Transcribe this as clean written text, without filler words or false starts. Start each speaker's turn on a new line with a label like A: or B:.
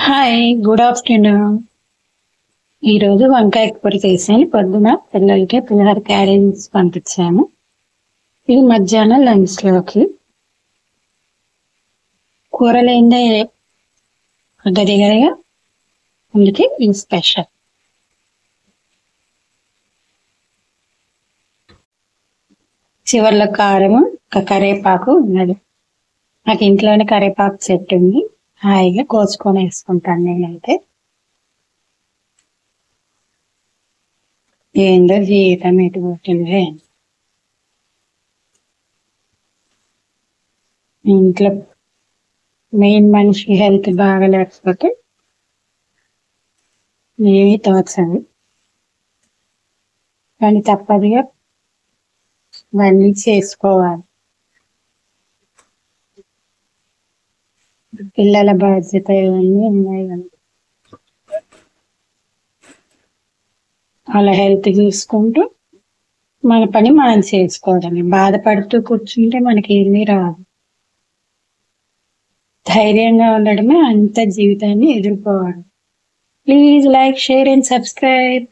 A: Hi, good afternoon. ఈరోజు వంకాయ కూర చేశాను. పొద్దున పిల్లలకి పులిహోర క్యారేజ్ పంపించాను. ఇది మధ్యాహ్నం లంచ్లోకి. కూరలు ఏందే గదిగరగా, అందుకే ఇది స్పెషల్. చివర్లో కారము, కరివేపాకు ఉన్నది. నాకు ఇంట్లోనే కరివేపాకు చెట్టు ఉంది. హాయిగా కోసుకొని వేసుకుంటాను నేనైతే. ఏందో జీవితం ఎటు పోతుందే. ఇంట్లో మెయిన్ మనిషి హెల్త్ బాగలేకపోతే ఏమీ తోచదు, కానీ తప్పదుగా ఇవన్నీ చేసుకోవాలి. పిల్లల బాధ్యత ఇవన్నీ ఉన్నాయి కదా. వాళ్ళ హెల్త్ చూసుకుంటూ మన పని మనం చేసుకోవడమే. బాధపడుతూ కూర్చుంటే మనకి ఏమీ రాదు. ధైర్యంగా ఉండడమే అంత జీవితాన్ని ఎదుర్కోవాలి. Please like, share and subscribe.